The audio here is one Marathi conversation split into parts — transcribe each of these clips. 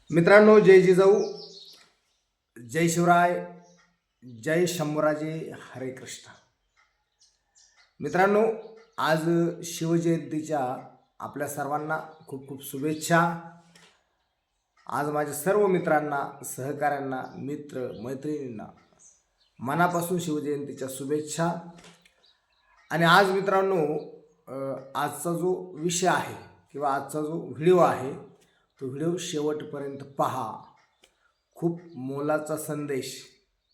मित्रांनो, जय जिजाऊ, जय शिवराय, जय शंभूराजे, हरे कृष्ण. मित्रांनो, आज शिवजयंतीच्या आपल्या सर्वांना खूप खूप शुभेच्छा. आज माझ्या सर्व मित्रांना, सहकाऱ्यांना, मित्र मैत्रिणींना मनापासून शिवजयंतीच्या शुभेच्छा. आणि आज मित्रांनो, आजचा जो विषय आहे किंवा आजचा जो व्हिडिओ आहे तो व्हिडिओ शेवटपर्यंत पहा. खूप मोलाचा संदेश,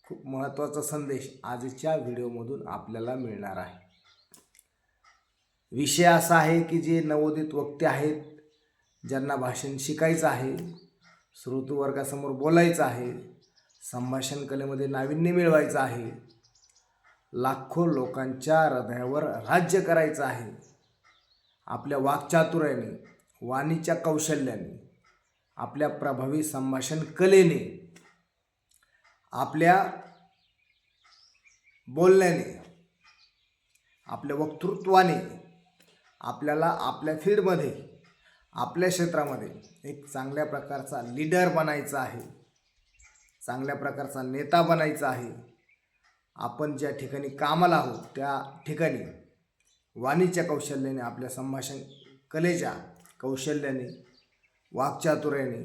खूप महत्त्वाचा संदेश आजच्या व्हिडिओमधून आपल्याला मिळणार आहे. विषय असा आहे की जे नवोदित वक्ते आहेत, ज्यांना भाषण शिकायचं आहे, श्रोतृवर्गासमोर बोलायचं आहे, संभाषण कलेमध्ये नाविन्य मिळवायचं आहे, लाखो लोकांच्या हृदयावर राज्य करायचं आहे, आपल्या वाक्चातुर्याने, वाणीच्या कौशल्याने, आपल्या प्रभावी संभाषण कलेने, आपल्या बोलण्याने, आपल्या वक्तृत्वाने आपल्याला आपल्या फील्डमध्ये, आपल्या क्षेत्रामध्ये एक चांगल्या प्रकारचा लीडर बनायचा आहे, चांगल्या प्रकारचा नेता बनायचा आहे. आपण ज्या ठिकाणी कामाला आहोत त्या ठिकाणी वाणीच्या कौशल्याने, आपल्या संभाषण कलेच्या कौशल्याने, वाक्चातुर्याने,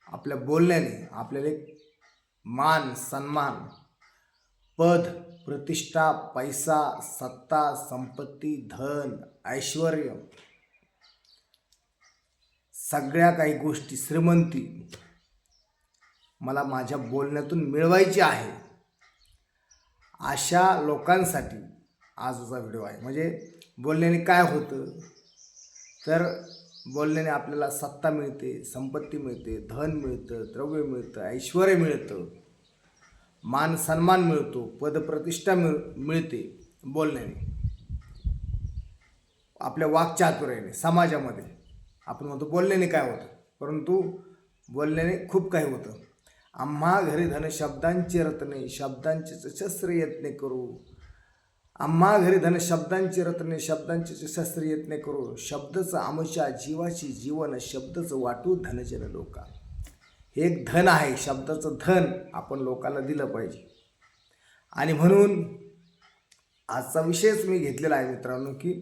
आपल्या बोलण्याने आपल्याला एक मान, सन्मान, पद, प्रतिष्ठा, पैसा, सत्ता, संपत्ती, धन, ऐश्वर, सगळ्या काही गोष्टी, श्रीमंती मला माझ्या बोलण्यातून मिळवायची आहे. अशा लोकांसाठी आजचा व्हिडिओ आहे. म्हणजे बोलण्याने काय होतं, तर बोलण्याने आपल्याला सत्ता मिळते, संपत्ती मिळते, धन मिळतं, द्रव्य मिळतं, ऐश्वर मिळतं, मान सन्मान मिळतो, पदप्रतिष्ठा मिळते. बोलण्याने, आपल्या वाक्चातुर्याने समाजामध्ये आपण म्हणतो बोलण्याने काय होतं, परंतु बोलण्याने खूप काही होतं. आम्हा घरी धन शब्दांचे रत्ने, शब्दांचे शस्त्र यत्ने करू. आम्हा घरी धन शब्दांचे रत्ने, शब्दांचे शस्त्र यत्ने करू. शब्दच आमच्या जीवाची जीवन, शब्दच वाटू धनजन लोका. हे एक धन आहे, शब्दाचं धन आपण लोकांना दिलं पाहिजे. आणि म्हणून आजचा विषयच मी घेतलेला आहे मित्रांनो, की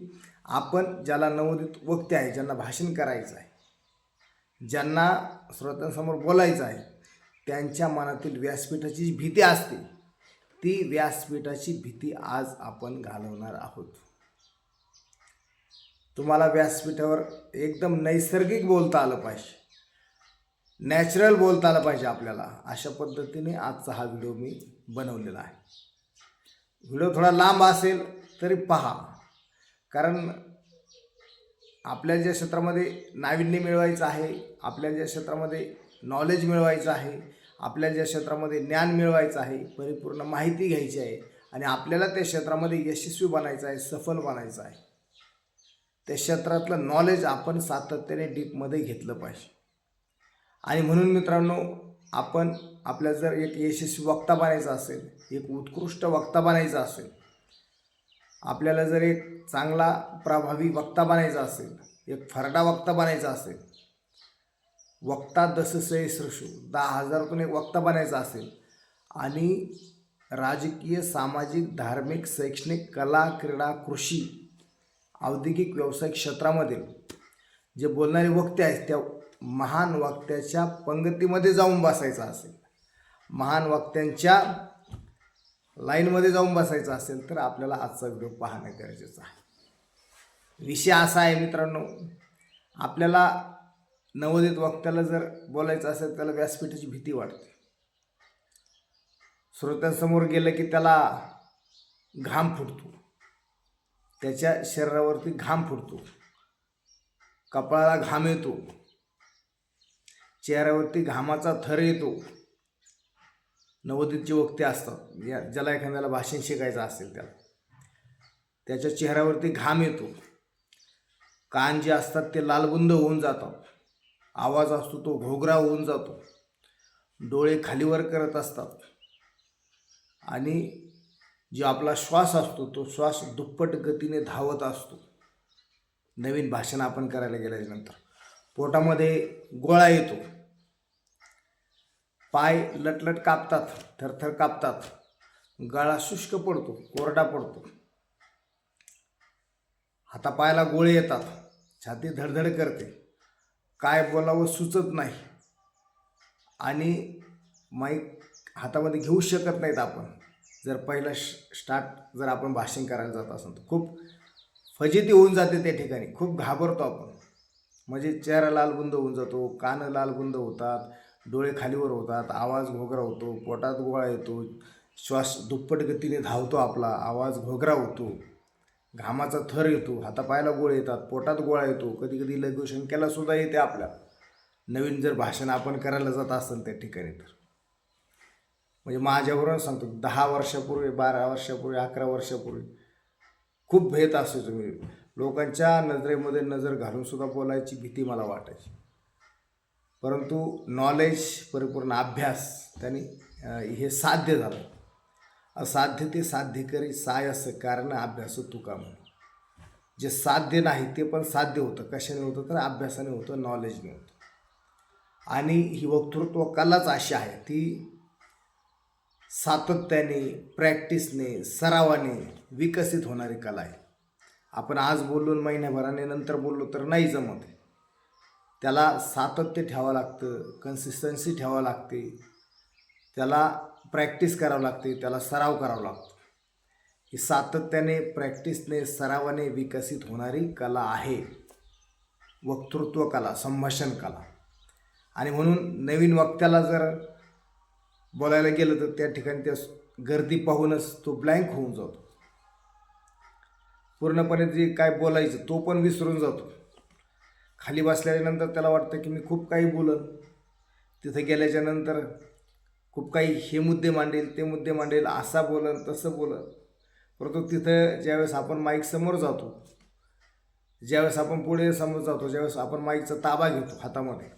आपण ज्याला नवोदित वक्ते आहे, ज्यांना भाषण करायचं आहे, ज्यांना श्रोत्यांसमोर बोलायचं आहे, त्यांच्या मनातील व्यासपीठाची जी भीती असते, ती व्यासपीठाची भीती आज आपण घालवणार आहोत. तुम्हाला व्यासपीठावर एकदम नैसर्गिक बोलता आलं पाहिजे, नॅचरल बोलता आलं पाहिजे आपल्याला. अशा पद्धतीने आजचा हा व्हिडिओ मी बनवलेला आहे. व्हिडिओ थोडा लांब असेल तरी पहा, कारण आपल्या ज्या क्षेत्रामध्ये नाविन्य मिळवायचं आहे, आपल्या ज्या क्षेत्रामध्ये नॉलेज मिळवायचं आहे, आपल्या ज्या क्षेत्रामध्ये ज्ञान मिळवायचं आहे, परिपूर्ण माहिती घ्यायची आहे आणि आपल्याला त्या क्षेत्रामध्ये यशस्वी बनायचं आहे, सफल बनायचं आहे, त्या क्षेत्रातलं नॉलेज आपण सातत्याने डीपमध्ये घेतलं पाहिजे. आणि म्हणून मित्रांनो, आपण आपल्या जर एक यशस्वी वक्ता बनायचं असेल, एक उत्कृष्ट वक्ता बनायचं असेल, आपल्याला जर एक चांगला प्रभावी वक्ता बनायचा असेल, एक फरडा वक्ता बनायचा असेल, वक्ता 10 सहस्रशु 10,000तून एक वक्ता बनायचा असेल आणि राजकीय, सामाजिक, धार्मिक, शैक्षणिक, कला, क्रीडा, कृषी, औद्योगिक, व्यावसायिक क्षेत्रामध्ये जे बोलणारे वक्ते आहेत त्या महान वक्त्याच्या पंगतीमध्ये जाऊन बसायचं असेल, महान वक्त्यांच्या लाईनमध्ये जाऊन बसायचं असेल, तर आपल्याला आजचा व्हिडिओ पाहणं गरजेचं आहे. विषय असा आहे मित्रांनो, आपल्याला नवोदित वक्त्याला जर बोलायचं असेल, त्याला व्यासपीठाची भीती वाटते. श्रोत्यांसमोर गेलं की त्याला घाम फुटतो, त्याच्या शरीरावरती घाम फुटतो, कपाळाला घाम येतो, चेहऱ्यावरती घामाचा थर येतो. नवोदित जे वक्ते असतात, ज्याला एखाद्याला भाषण शिकायचं असेल त्याच्या चेहऱ्यावरती घाम येतो, कान जे असतात ते लालबुंद होऊन जातात, आवाज असतो तो घोगरा होऊन जातो, डोळे खालीवर करत असतात आणि जो आपला श्वास असतो तो श्वास दुप्पट गतीने धावत असतो. नवीन भाषण आपण करायला गेल्यानंतर पोटामध्ये गोळा येतो, पाय लटलट कापतात, थरथर कापतात, गळा शुष्क पडतो, कोरडा पडतो, हातापायाला गोळे येतात, छाती धडधड करते, काय बोलावं सुचत नाही आणि माईक हातामध्ये घेऊ शकत नाहीत आपण. जर पहिला स्टार्ट जर आपण भाषण करायला जात असेल तर खूप फजिती होऊन जाते त्या ठिकाणी, खूप घाबरतो आपण. म्हणजे चेहरा लालबुंद होऊन जातो, कान लालबुंद होतात, डोळे खालीवर होतात, आवाज घोगरा होतो, पोटात गोळा येतो, श्वास दुप्पट गतीने धावतो आपला, आवाज घोगरा होतो, घामाचा थर येतो, हातापायाला गोळे येतात, पोटात गोळा येतो, कधी कधी लघुशंकेला सुद्धा येते आपल्या. नवीन जर भाषण आपण करायला जात असेल त्या ठिकाणी तर म्हणजे माझ्यावरून सांगतो 10 वर्षापूर्वी, 12 वर्षापूर्वी, 11 वर्षापूर्वी खूप भीत असायचो मी. लोकांच्या नजरेमध्ये नजर घालून सुद्धा बोलायची भीती मला वाटायची. परंतु नॉलेज, परिपूर्ण अभ्यास त्यांनी हे साध्य झालं. असाध्य ते साध्य करी सायस कारण अभ्यास तुका म्हणे. जे साध्य नाही ते पण साध्य होतं. कशाने होतं तर अभ्यासाने होतं, नॉलेजने होतं. आणि ही वक्तृत्व कलाच अशी आहे, ती सातत्याने, प्रॅक्टिसने, सरावाने विकसित होणारी कला आहे. आपण आज बोलून महिन्याभराने नंतर बोललो तर नाही जमत. त्याला सातत्य ठेवावं लागतं, कन्सिस्टन्सी ठेवावं लागते, त्याला प्रॅक्टिस करावं लागते, त्याला सराव करावा लागतो. ही सातत्याने, प्रॅक्टिसने, सरावाने विकसित होणारी कला आहे वक्तृत्व कला, संभाषण कला. आणि म्हणून नवीन वक्त्याला जर बोलायला गेलं तर त्या ठिकाणी त्या गर्दी पाहूनच तो ब्लँक होऊन जातो. पूर्णपणे जे काय बोलायचं तो पण विसरून जातो. खाली बसल्यानंतर त्याला वाटतं की मी खूप काही बोलन, तिथं गेल्याच्यानंतर खूप काही हे मुद्दे मांडेल, ते मुद्दे मांडेल, असा बोलन, तसं बोलन. परंतु तिथं ज्यावेळेस आपण माईक समोर जातो, ज्यावेळेस आपण पुढे समोर जातो, ज्यावेळेस आपण माईकचा ताबा घेतो हातामध्ये,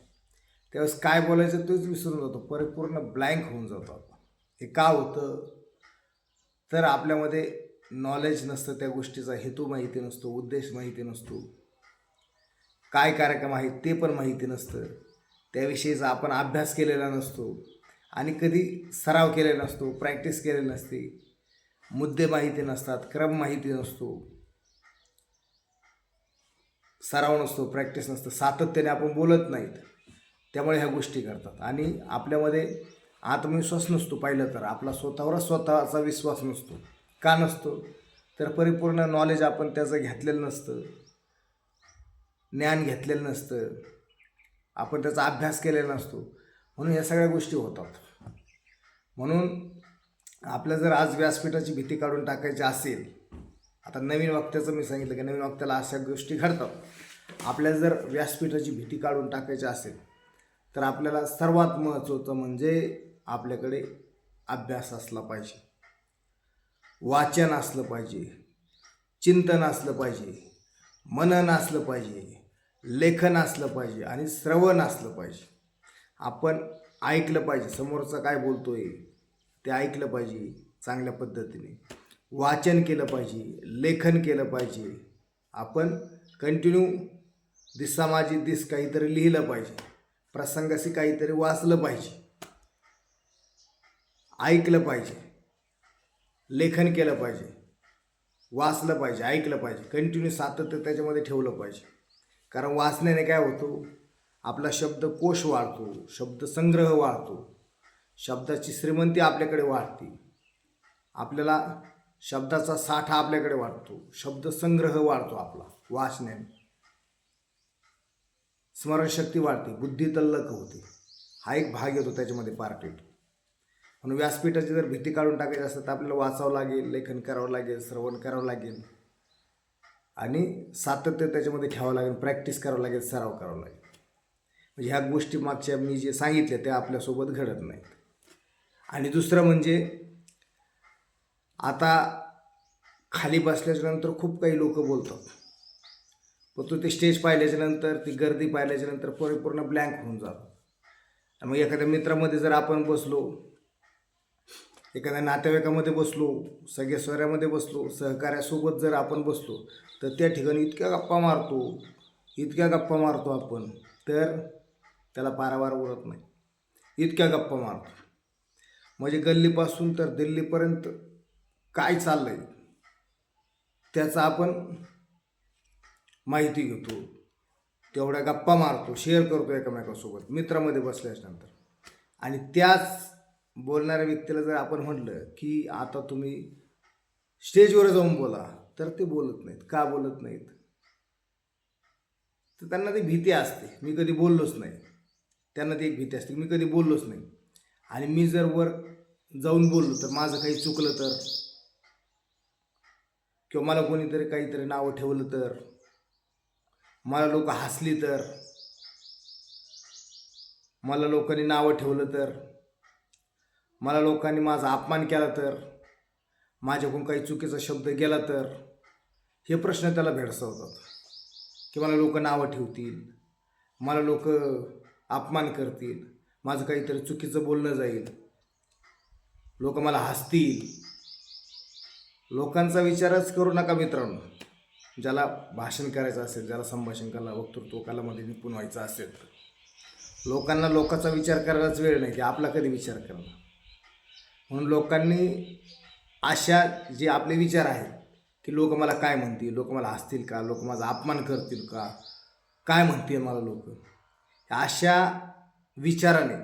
त्यावेळेस काय बोलायचं तोच विसरून जातो, परिपूर्ण ब्लँक होऊन जातो आपण. हे का होतं तर आपल्यामध्ये नॉलेज नसतं, त्या गोष्टीचा हेतू माहिती नसतो, उद्देश माहिती नसतो, काय कार्यक्रम आहेत ते पण माहिती नसतं, त्याविषयीचा आपण अभ्यास केलेला नसतो आणि कधी सराव केलेला नसतो, प्रॅक्टिस केलेली नसते, मुद्दे माहिती नसतात, क्रम माहिती नसतो, सराव नसतो, प्रॅक्टिस नसतं, सातत्याने आपण बोलत नाहीत. त्यामुळे ह्या गोष्टी करतात आणि आपल्यामध्ये आत्मविश्वास नसतो. पाहिलं तर आपला स्वतःचा विश्वास नसतो. का नसतो तर परिपूर्ण नॉलेज आपण त्याचं घेतलेलं नसतं, ज्ञान घेतलेलं नसतं, आपण त्याचा अभ्यास केलेला नसतो. म्हणून ह्या सगळ्या गोष्टी होतात. म्हणून आपल्या जर आज व्यासपीठाची भीती काढून टाकायची असेल, आता नवीन वक्त्याचं मी सांगितलं की नवीन वक्त्याला अशा गोष्टी घडतात. आपल्याला जर व्यासपीठाची भीती काढून टाकायची असेल तर आपल्याला सर्वात महत्त्वाचं म्हणजे आपल्याकडे अभ्यास असला पाहिजे, वाचन असलं पाहिजे, चिंतन असलं पाहिजे, मनन असलं पाहिजे, लेखन असलं पाहिजे आणि श्रवण असलं पाहिजे. आपण ऐकलं पाहिजे, समोरचा काय बोलतोय ते ऐकलं पाहिजे चांगल्या पद्धतीने, वाचन केलं पाहिजे, लेखन केलं पाहिजे, आपण कंटिन्यू दिसा माझी दिस काहीतरी लिहिलं पाहिजे, प्रसंगाशी काहीतरी वाचलं पाहिजे, ऐकलं पाहिजे, लेखन केलं पाहिजे, वाचलं पाहिजे, ऐकलं पाहिजे, कंटिन्यू सातत्य त्याच्यामध्ये ठेवलं पाहिजे. कारण वाचण्याने काय होतं, आपला शब्दकोश वाढतो, शब्दसंग्रह वाढतो, शब्दाची श्रीमंती आपल्याकडे वाढते, आपल्याला शब्दाचा साठा आपल्याकडे वाढतो, शब्दसंग्रह वाढतो आपला वाचण्याने, स्मरणशक्ती वाढते, बुद्धी तल्लख होते. हा एक भाग येतो त्याच्यामध्ये, पार्ट येतो. म्हणून व्यासपीठाची जर भीती काढून टाकायची असेल तर आपल्याला वाचावं लागेल, लेखन करावं लागेल, श्रवण करावं लागेल आणि सातत्य त्याच्यामध्ये ठेवावं लागेल, प्रॅक्टिस करावं लागेल, सराव करावं लागेल. म्हणजे ह्या गोष्टी मागच्या मी जे सांगितल्या त्या आपल्यासोबत घडत नाहीत. आणि दुसरं म्हणजे आता खाली बसल्याच्यानंतर खूप काही लोक बोलतात, पण तो ते स्टेज पाहिल्याच्यानंतर, ती गर्दी पाहिल्याच्यानंतर परिपूर्ण ब्लँक होऊन जातो. मग एखाद्या मित्रामध्ये जर आपण बसलो, एखाद्या नातेवाईकामध्ये बसलो, सगळ्या सोयऱ्यामध्ये बसलो, सहकार्यासोबत जर आपण बसलो तर त्या ठिकाणी इतक्या गप्पा मारतो आपण तर त्याला पारावार उरत नाही. इतक्या गप्पा मारतो. म्हणजे गल्लीपासून तर दिल्लीपर्यंत काय चाललंय त्याचं आपण माहिती घेतो, तेवढ्या गप्पा मारतो, शेअर करतो एकमेकांसोबत मित्रामध्ये बसल्यानंतर. आणि त्याच बोलणाऱ्या व्यक्तीला जर आपण म्हटलं की आता तुम्ही स्टेजवर जाऊन बोला, तर ते बोलत नाहीत. का बोलत नाहीत? तर त्यांना ती भीती असते, मी कधी बोललोच नाही. त्यांना ती एक भीती असते, मी कधी बोललोच नाही. आणि मी जर वर जाऊन बोललो तर माझं काही चुकलं तर, किंवा मला कोणीतरी काहीतरी नावं ठेवलं तर, मला लोक हसली तर, मला लोकांनी नावं ठेवलं तर, मला लोकांनी माझा अपमान केला तर, माझ्याकडून काही चुकीचा शब्द गेला तर, हे प्रश्न त्याला भेडसावतात. की मला लोक नावं ठेवतील, मला लोक अपमान करतील, माझं काहीतरी चुकीचं बोलणं जाईल, लोक मला हसतील. लोकांचा विचारच करू नका मित्रांनो. ज्याला भाषण करायचं असेल, ज्याला संभाषण कला, वक्तृत्व कलामध्ये निपुण व्हायचं असेल, तर लोकांना लोकांचा विचार करायलाच वेळ नाही, की आपला कधी विचार करणार. म्हणून लोकांनी अशा जे आपले विचार आहेत की लोक मला काय म्हणतील, लोक मला हसतील का, लोक माझा अपमान करतील का, काय म्हणतील मला लोक, अशा विचाराने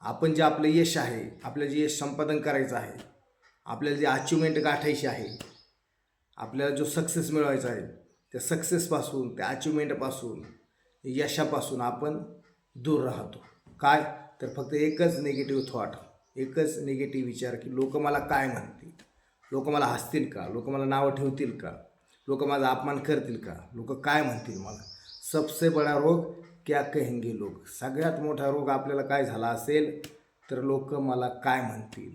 आपण जे आपलं यश आहे, आपल्याला जे यश संपादन करायचं आहे, आपल्याला जे अचिव्हमेंट गाठायची आहे, आपल्याला जो सक्सेस मिळवायचा आहे, त्या सक्सेसपासून, त्या अचिव्हमेंटपासून, यशापासून आपण दूर राहतो. काय तर फक्त एकच निगेटिव्ह थॉट, एकच निगेटिव्ह विचार की लोक मला काय म्हणतील, लोक मला हसतील का, लोक मला नावं ठेवतील का, लोक माझा अपमान करतील का, लोक काय म्हणतील मला. सबसे बडा रोग क्या कहेंगे लोग. सगळ्यात मोठा रोग आपल्याला काय झाला असेल तर लोक मला काय म्हणतील,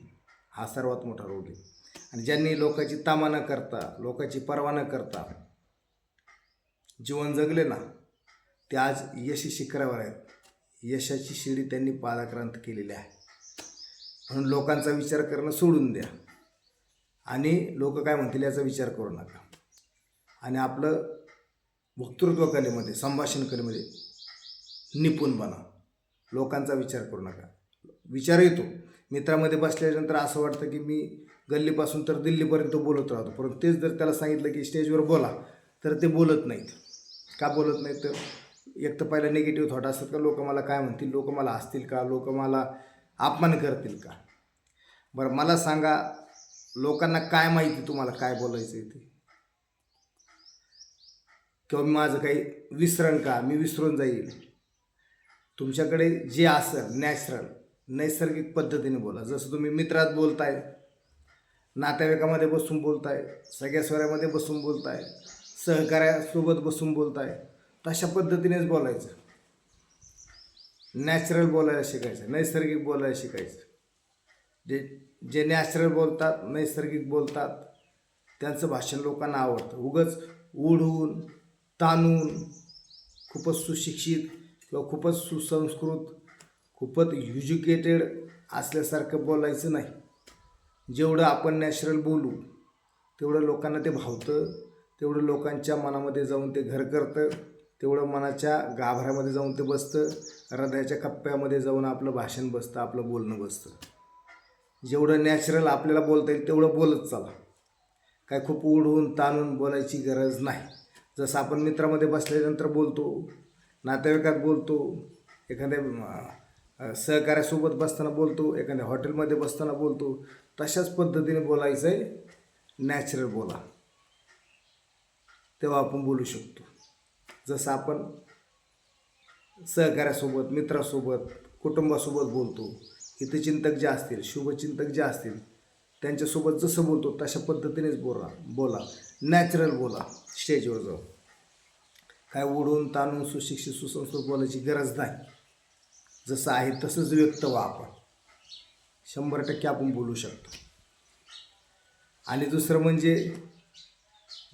हा सर्वात मोठा रोग आहे. आणि ज्यांनी लोकांची तमा न करता, लोकांची पर्वा न करता जीवन जगले ना, ते आज यशी शिखरावर आहेत. यशाची शिडी त्यांनी पादाक्रांत केलेली आहे. म्हणून लोकांचा विचार करणं सोडून द्या आणि लोक काय म्हणतील याचा विचार करू नका. आणि आपलं वक्तृत्व कलेमध्ये, संभाषण कलेमध्ये निपुण बना. लोकांचा विचार करू नका. विचार येतो मित्रामध्ये बसल्यानंतर, असं वाटतं की मी गल्लीपासून तर दिल्लीपर्यंत बोलत राहतो, परंतु तेच जर त्याला सांगितलं की स्टेजवर बोला, तर ते बोलत नाहीत. का बोलत नाहीत? तर एक तर पहिला निगेटिव्ह थॉट असतात का लोक मला काय म्हणतील, लोक मला हसतील का, लोक मला अपमान करतील का. बरं मला सांगा, लोकांना काय माहिती तुम्हाला काय बोलायचं आहे ते, किंवा माझं काही विसरण का, मी विसरून जाईल. तुमच्याकडे जे असेल नॅचरल, नैसर्गिक पद्धतीने बोला. जसं तुम्ही मित्रात बोलताय, नातेवाईकामध्ये बसून बोलताय, सगळ्या स्वरामध्ये बसून बोलताय, सहकार्यासोबत बसून बोलताय, तशा पद्धतीनेच बोलायचं. नॅचरल बोलायला शिकायचं, नैसर्गिक बोलायला शिकायचं. जे नॅचरल बोलतात, नैसर्गिक बोलतात, त्यांचं भाषण लोकांना आवडतं. उगाच ओढून ताणून खूपच सुशिक्षित किंवा खूपच सुसंस्कृत, खूपच एज्युकेटेड असल्यासारखं बोलायचं नाही. जेवढं आपण नॅचरल बोलू तेवढं लोकांना ते भावतं, तेवढं लोकांच्या मनामध्ये जाऊन ते घर करतं, तेवढं मनाच्या गाभाऱ्यामध्ये जाऊन ते बसतं, हृदयाच्या कप्प्यामध्ये जाऊन आपलं भाषण बसतं, आपलं बोलणं बसतं. जेवढं नॅचरल आपल्याला बोलता येईल तेवढं बोलत चला. काय खूप ओढून ताणून बोलायची गरज नाही. जसं आपण मित्रामध्ये बसल्यानंतर बोलतो, नातेवाईकात बोलतो, एखाद्या सहकार्यासोबत बसताना बोलतो, एखाद्या हॉटेलमध्ये बसताना बोलतो, तशाच पद्धतीने बोलायचं आहे. नॅचरल बोला, तेव्हा आपण बोलू शकतो. जसं आपण सहकार्यासोबत, मित्रासोबत, कुटुंबासोबत बोलतो, हितचिंतक जे असतील, शुभचिंतक जे असतील, त्यांच्यासोबत जसं बोलतो तशा पद्धतीनेच बोला. नॅचरल बोला. स्टेजवर जाऊ काय ओढून ताणून सुशिक्षित सुसंस्कृत बोलायची गरज नाही. जसं आहे तसंच व्यक्त व्हा. आपण 100% आपण बोलू शकतो. आणि दुसरं म्हणजे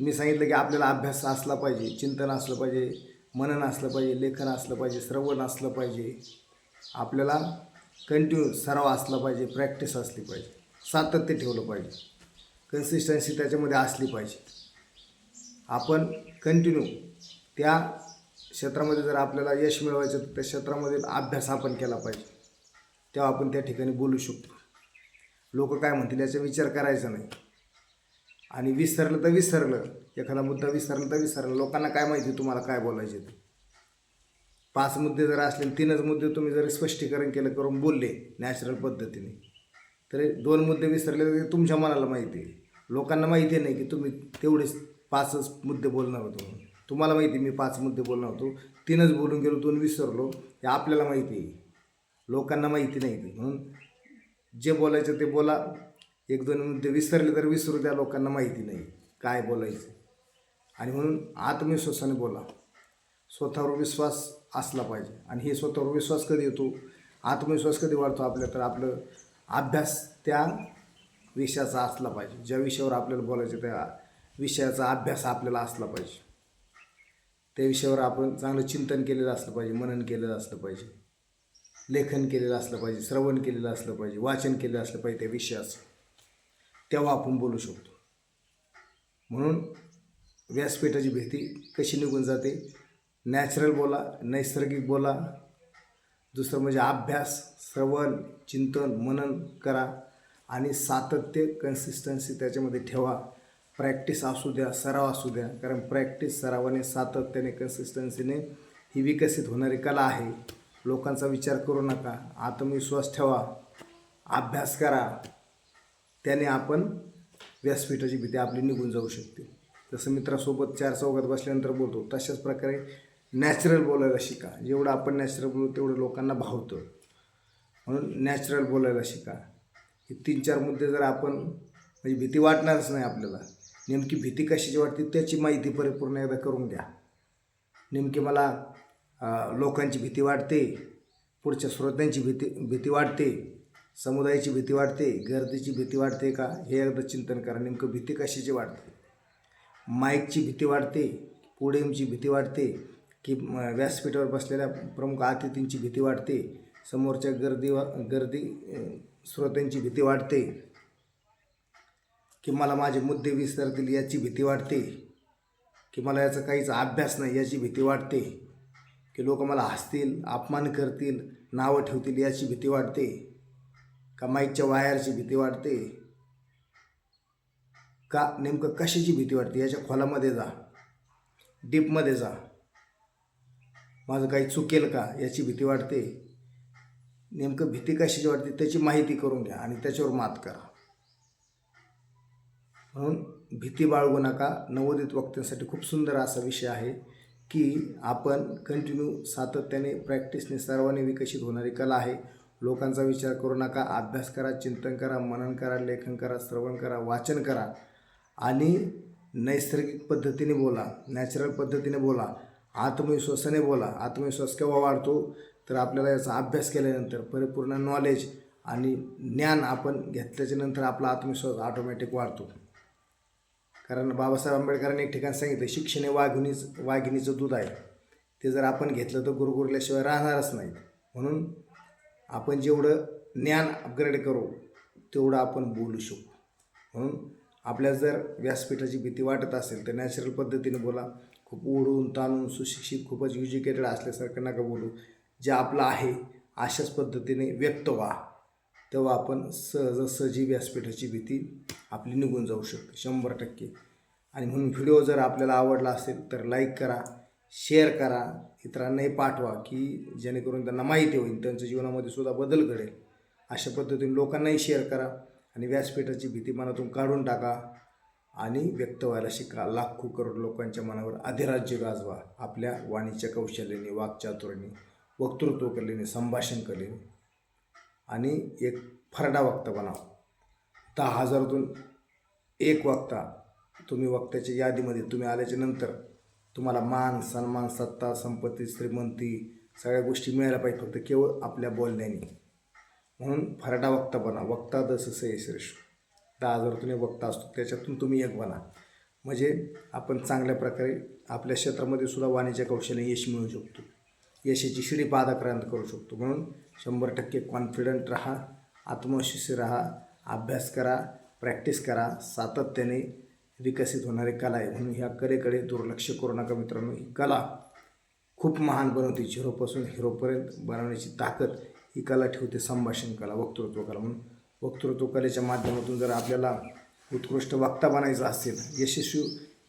मी सांगितलं की आपल्याला अभ्यास असला पाहिजे, चिंतन असलं पाहिजे, मनन असलं पाहिजे, लेखन असलं पाहिजे, श्रवण असलं पाहिजे. आपल्याला कंटिन्यू सराव असला पाहिजे, प्रॅक्टिस असली पाहिजे, सातत्य ठेवलं पाहिजे, कन्सिस्टन्सी त्याच्यामध्ये असली पाहिजे. आपण कंटिन्यू त्या क्षेत्रामध्ये जर आपल्याला यश मिळवायचं तर त्या क्षेत्रामध्ये अभ्यास आपण केला पाहिजे. तेव्हा आपण त्या ठिकाणी बोलू शकतो. लोक काय म्हणतील याचा विचार करायचा नाही. आणि विसरलं तर विसरलं, एखादा मुद्दा विसरला तर विसरला. लोकांना काय माहिती तुम्हाला काय बोलायचे ते. 5 मुद्दे जर असले 3च मुद्दे तुम्ही जर स्पष्टीकरण करून बोलले नॅचरल पद्धतीने, तर 2 मुद्दे विसरले तर तुमच्या मनाला माहिती आहे. लोकांना माहिती नाही की तुम्ही तेवढेच 5च मुद्दे बोलणार होतो. तुम्हाला माहिती मी 5 मुद्दे बोलणार होतो, 3च बोलून गेलो, 2 विसरलो, हे आपल्याला माहिती आहे. लोकांना माहिती नाही ते. म्हणून जे बोलायचं ते बोला. 1-2 मुद्दे विसरले तर विसरू द्या, लोकांना माहिती नाही काय बोलायचं. आणि म्हणून आत्मविश्वासाने बोला. स्वतःवर विश्वास असला पाहिजे. आणि हे स्वतःवर विश्वास कधी येतो, आत्मविश्वास कधी वाढतो आपल्या, तर आपलं अभ्यास त्या विषयाचा असला पाहिजे. ज्या विषयावर आपल्याला बोलायचं त्या विषयाचा अभ्यास आपल्याला असला पाहिजे. त्या विषयावर आपण चांगलं चिंतन केलेलं असलं पाहिजे, मनन केलेलं असलं पाहिजे, लेखन केलेलं असलं पाहिजे, श्रवण केलेलं असलं पाहिजे, वाचन केलेलं असलं पाहिजे त्या विषयाचं. तेव्हा आपण बोलू शकतो. म्हणून व्यासपीठाची भीती कशी निघून जाते? नॅचरल बोला, नैसर्गिक बोला. दुसरं म्हणजे अभ्यास, श्रवण, चिंतन, मनन करा. आणि सातत्य, कन्सिस्टन्सी त्याच्यामध्ये ठेवा. प्रॅक्टिस असू द्या, सराव असू द्या. कारण प्रॅक्टिस, सरावाने, सातत्याने, कन्सिस्टन्सीने ही विकसित होणारी कला आहे. लोकांचा विचार करू नका, आत्मविश्वास ठेवा, अभ्यास करा. त्याने आपण व्यासपीठाची भीती आपली निघून जाऊ शकते. जसं मित्रासोबत 4 चौघात बसल्यानंतर बोलतो, तशाच प्रकारे नॅचरल बोलायला शिका. जेवढं आपण नॅचरल बोलू तेवढं लोकांना भावतं. म्हणून नॅचरल बोलायला शिका. हे 3-4 मुद्दे जर आपण, म्हणजे भीती वाटणारच नाही आपल्याला. नेमकी भीती कशाची वाटते त्याची माहिती परिपूर्ण एकदा करून घ्या. नेमकी मला लोकांची भीती वाटते, पुढच्या श्रोत्यांची भीती वाटते, समुदायाची भीती वाटते, गर्दीची भीती वाटते का, हे एकदा चिंतन करा. नेमकं भीती कशाची वाटते? माईकची भीती वाटते, पोडियमची भीती वाटते, की व्यासपीठावर बसलेल्या प्रमुख अतिथींची भीती वाटते, समोरच्या गर्दी श्रोत्यांची भीती वाटते, की मला माझे मुद्दे विसरतील याची भीती वाटते, की मला याचा काहीच अभ्यास नाही याची भीती वाटते, की लोक मला हसतील, अपमान करतील, नावं ठेवतील याची भीती वाटते, का माईकच्या वायरची भीती वाटते, का नेमकं कशाची भीती वाटते? याच्या खोलामध्ये जा, डीपमध्ये जा. माझं काही चुकेल का याची भीती वाटते. नेमकं भीती कशाची वाटते त्याची माहिती करून घ्या आणि त्याच्यावर मात करा. म्हणून भीती बाळगू नका. नवोदित वक्त्यांसाठी खूप सुंदर असा विषय आहे की आपण कंटिन्यू सातत्याने, प्रॅक्टिसने, सर्वांनी विकसित होणारी कला आहे. लोकांचा विचार करू नका, अभ्यास करा, चिंतन करा, मनन करा, लेखन करा, श्रवण करा, वाचन करा. आणि नैसर्गिक पद्धतीने बोला, नॅचरल पद्धतीने बोला, आत्मविश्वासाने बोला. आत्मविश्वास केव्हा वाढतो? तर आपल्याला याचा अभ्यास केल्यानंतर, परिपूर्ण नॉलेज आणि ज्ञान आपण घेतल्याच्यानंतर आपला आत्मविश्वास ऑटोमॅटिक वाढतो. कारण बाबासाहेब आंबेडकरांनी एक ठिकाणी सांगितलं, शिक्षण हे वाघिणीचं दूध आहे. ते जर आपण घेतलं तर गुरगुरल्याशिवाय राहणारच नाही. म्हणून आपण जेवढं ज्ञान अपग्रेड करू तेवढं आपण बोलू शकू. म्हणून आपल्याला जर व्यासपीठाची भीती वाटत असेल तर नॅचरल पद्धतीने बोला. खूप ओढून ताणून, सुशिक्षित, खूपच एज्युकेटेड असल्यासारखं नका बोलू. जे आपलं आहे अशाच पद्धतीने व्यक्त व्हा. तेव्हा आपण सहजासहजी व्यासपीठाची भीती आपली निघून जाऊ शकते 100%. आणि म्हणून व्हिडिओ जर आपल्याला आवडला असेल तर लाईक करा, शेअर करा, इतरांनाही पाठवा, की जेणेकरून त्यांना माहिती होईल, त्यांच्या जीवनामध्ये सुद्धा बदल घडेल. अशा पद्धतीने लोकांनाही शेअर करा. आणि व्यासपीठाची भीती मनातून काढून टाका आणि व्यक्त व्हायला शिका. लाखो करोड लोकांच्या मनावर अधिराज्य गाजवा आपल्या वाणीच्या कौशल्याने, वाक्चातुर्याने, वक्तृत्व कलेने, संभाषण कलेने. आणि एक फरडा वक्ता बनावा. 10,000तून 1 वक्ता. तुम्ही वक्त्याच्या यादीमध्ये तुम्ही आल्याच्या नंतर तुम्हाला मान, सन्मान, सत्ता, संपत्ती, श्रीमंती सगळ्या गोष्टी मिळायला पाहिजे, फक्त केवळ आपल्या बोलण्याने. म्हणून फरडा वक्ता बना. वक्ता दससे यशस्वी. 10,000तून 1 वक्ता असतो, त्याच्यातून तुम्ही 1 बना. म्हणजे आपण चांगल्या प्रकारे आपल्या क्षेत्रामध्ये सुद्धा वाणीच्या कौशल्याने यश मिळवू शकतो. यशाची शिडी पादाक्रांत करू शकतो. म्हणून 100% कॉन्फिडंट राहा, आत्मविश्वासी राहा, अभ्यास करा, प्रॅक्टिस करा. सातत्याने विकसित होणारी कला आहे. म्हणून ह्या कलेकडे दुर्लक्ष करू नका मित्रांनो. ही कला खूप महान बनवते. झिरोपासून हिरोपर्यंत बनवण्याची ताकद ही कला ठेवते संभाषण कला, वक्तृत्व कला. म्हणून वक्तृत्व कलेच्या माध्यमातून जर आपल्याला उत्कृष्ट वक्ता बनायचं असेल, यशस्वी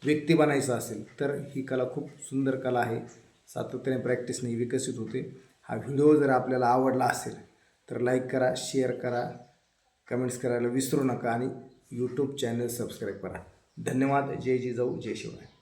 व्यक्ती बनायचं असेल, तर ही कला खूप सुंदर कला आहे. सातत्याने प्रॅक्टिसने विकसित होते. हा व्हिडिओ जर आपल्याला आवडला असेल तर लाईक करा, शेअर करा, कमेंट्स करायला विसरू नका आणि यूट्यूब चॅनल सबस्क्राईब करा. धन्यवाद. जय जिजाऊ, जय शिवराय.